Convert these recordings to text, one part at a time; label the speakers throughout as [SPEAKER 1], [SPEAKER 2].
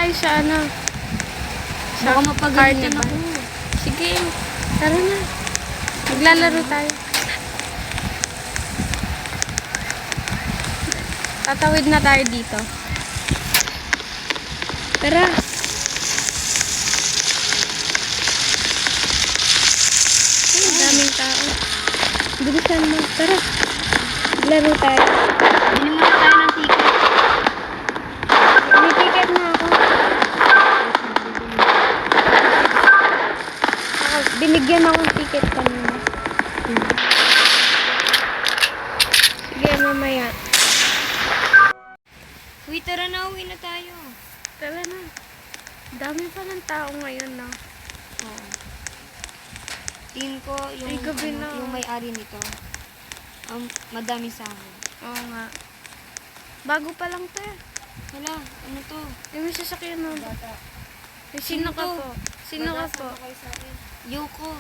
[SPEAKER 1] tayo sa ano.
[SPEAKER 2] Baka mapagalingan
[SPEAKER 1] carnival.
[SPEAKER 2] ako.
[SPEAKER 1] Sige, tara na. Maglalaro tayo. Tatawid na tayo dito. Tara. Ay, daming tao. Bilisan mo. Tara. Maglaro tayo.
[SPEAKER 2] Bili muna tayo ng ticket.
[SPEAKER 1] May ticket na ako. Binigyan akong ticket kanina. Sige, mamaya.
[SPEAKER 2] Uy, tara na. Uwi na tayo.
[SPEAKER 1] Tara na. Dami pa ng tao ngayon, no?
[SPEAKER 2] Oo. Tingin ko yung,
[SPEAKER 1] Ay, gabi na.
[SPEAKER 2] yung may-ari nito. Madami sa akin.
[SPEAKER 1] Oo nga. Bago pa lang to.
[SPEAKER 2] Hala, ano to?
[SPEAKER 1] May sasakyan mo. Ay, sino ka
[SPEAKER 2] to?
[SPEAKER 1] po? Sino ka po?
[SPEAKER 2] Yoko.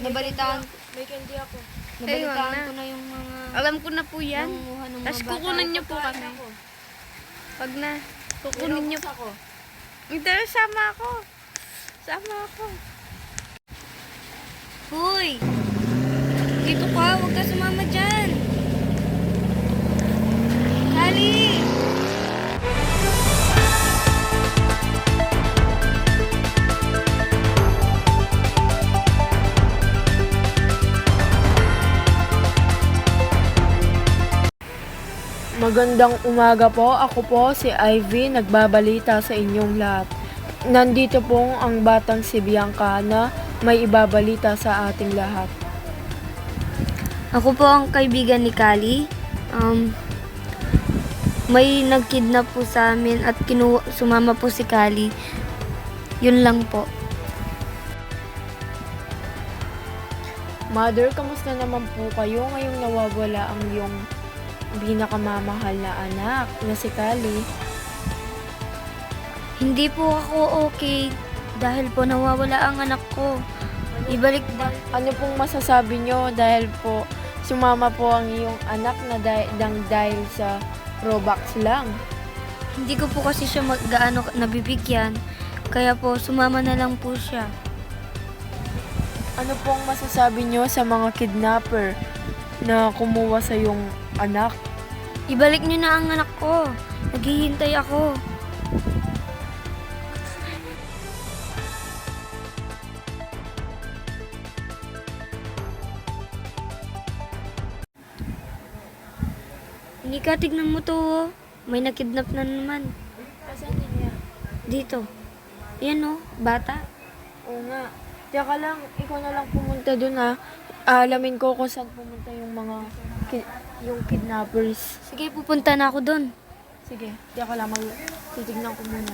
[SPEAKER 2] Nabalitaan
[SPEAKER 3] May candy ako.
[SPEAKER 2] Nabalitaan
[SPEAKER 1] na.
[SPEAKER 2] ko na yung mga
[SPEAKER 1] Alam ko na po yan.
[SPEAKER 2] nangunguha ng mga
[SPEAKER 1] Tapos
[SPEAKER 2] bata.
[SPEAKER 1] kukunin niyo po kami. Pag na, kukunin niyo po.
[SPEAKER 3] ako.
[SPEAKER 1] Hindi, sama ako. Sama ako.
[SPEAKER 2] Hoy! Dito ka, huwag ka sumama dyan. Kali!
[SPEAKER 3] Magandang umaga po. Ako po si Ivy, nagbabalita sa inyong lahat. Nandito pong ang batang si Bianca na may ibabalita sa ating lahat.
[SPEAKER 2] Ako po ang kaibigan ni Kali. May nagkidnap po sa amin at sumama po si Kali. Yun lang po.
[SPEAKER 3] Mother, kamusta naman po kayo ngayong nawawala ang iyong pinakamamahal na anak na si Kali?
[SPEAKER 2] Hindi po ako okay dahil po nawawala ang anak ko. Ibalik na.
[SPEAKER 3] Ano pong masasabi nyo dahil po sumama po ang iyong anak na dahil sa Robux lang?
[SPEAKER 2] Hindi ko po kasi siya gaano nabibigyan. Kaya po sumama na lang po siya.
[SPEAKER 3] Ano pong masasabi nyo sa mga kidnapper na kumuha sa iyong anak?
[SPEAKER 2] Ibalik niyo na ang anak ko. Naghihintay ako. Hindi ka, tignan mo to. Oh. May nakidnap na naman.
[SPEAKER 3] Asan niya?
[SPEAKER 2] Dito. Yan oh, bata.
[SPEAKER 3] Oo nga. Teka lang, ikaw na lang pumunta dun ha. Alamin ko kung saan pumunta yung mga yung kidnappers.
[SPEAKER 2] Sige, pupunta na ako doon.
[SPEAKER 3] Sige, teka lang, titignan ko muna.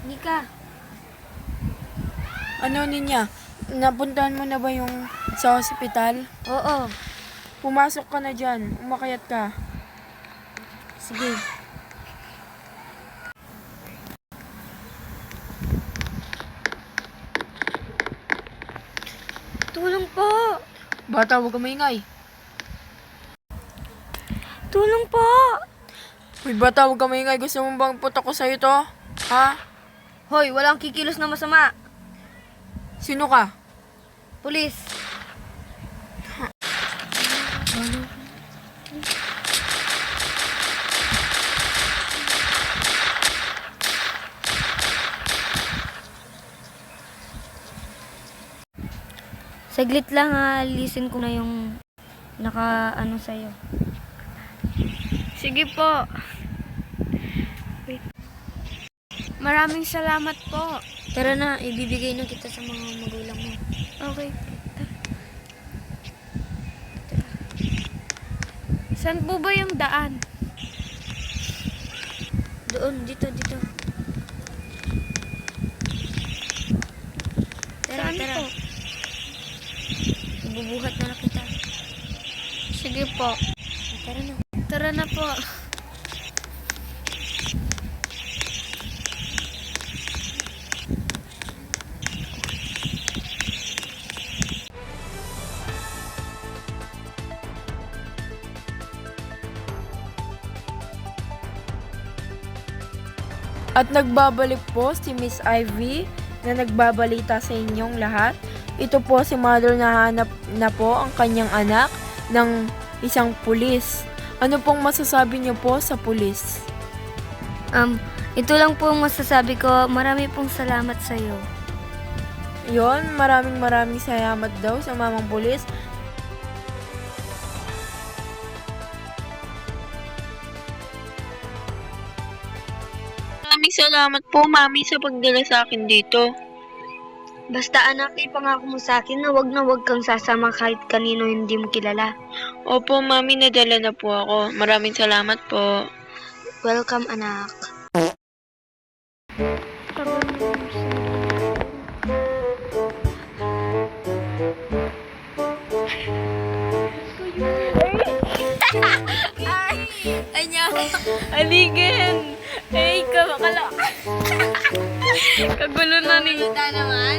[SPEAKER 2] Nika,
[SPEAKER 3] Ano niya? Napuntahan mo na ba yung sa hospital?
[SPEAKER 2] oo.
[SPEAKER 3] Pumasok ka na dyan. Umakyat ka.
[SPEAKER 2] Sige. Tulong po!
[SPEAKER 3] Bata, huwag ka maingay.
[SPEAKER 2] Tulong po!
[SPEAKER 3] Uy, bata, huwag ka maingay. Gusto mo bang putok ko sa'yo to? Ha?
[SPEAKER 2] Hoy, walang kikilos na masama.
[SPEAKER 3] Sino ka?
[SPEAKER 2] Pulis. Saglit lang ha, listen ko na yung naka-ano sa'yo.
[SPEAKER 1] Sige po. Wait. Maraming salamat po.
[SPEAKER 2] Tara na, ibibigay na kita sa mga magulang mo.
[SPEAKER 1] Okay. Saan po ba yung daan?
[SPEAKER 2] Doon, dito.
[SPEAKER 1] Saan
[SPEAKER 2] Tara.
[SPEAKER 1] po?
[SPEAKER 2] Bubuhat na lang kita.
[SPEAKER 1] Sige po.
[SPEAKER 2] Tara na.
[SPEAKER 1] Tara na po.
[SPEAKER 3] At nagbabalik po si Miss Ivy na nagbabalita sa inyong lahat. Ito po si mother na hanap na po ang kanyang anak ng isang pulis. Ano pong masasabi niyo po sa pulis?
[SPEAKER 2] Ito lang po ang masasabi ko. Marami pong salamat sa iyo.
[SPEAKER 3] Yon, maraming salamat daw sa mamang pulis. Maraming salamat po, Mami, sa pagdala sa akin dito.
[SPEAKER 2] Basta anak, ipangako mo sa akin na wag kang sasama kahit kanino hindi mo kilala.
[SPEAKER 3] Opo, Mami, nadala na po ako. Maraming salamat po.
[SPEAKER 2] Welcome, anak.
[SPEAKER 1] Aligan! Ay, kala. Kagulo na ni.
[SPEAKER 2] naman.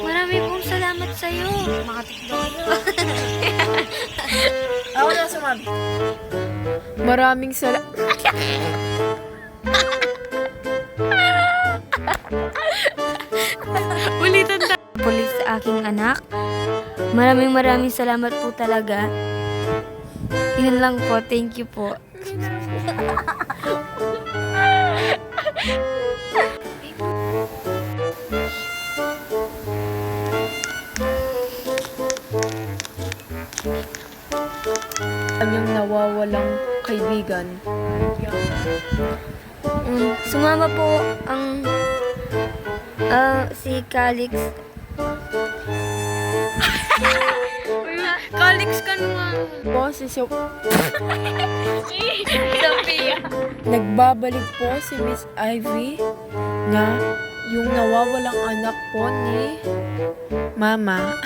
[SPEAKER 2] Marami pong salamat sa iyo. Makatikdong.
[SPEAKER 3] Ako na sumabi. Maraming salamat.
[SPEAKER 1] Ulitan na.
[SPEAKER 2] Pulis sa aking anak. Maraming salamat po talaga. Yun lang po. Thank you po.
[SPEAKER 3] Kanyang nawawalang kaibigan.
[SPEAKER 2] Sumama po ang si Calix.
[SPEAKER 1] Kalix ka naman.
[SPEAKER 3] Po si
[SPEAKER 1] Sophia.
[SPEAKER 3] Nagbabalik po si Miss Ivy na yung nawawalang anak po ni Mama.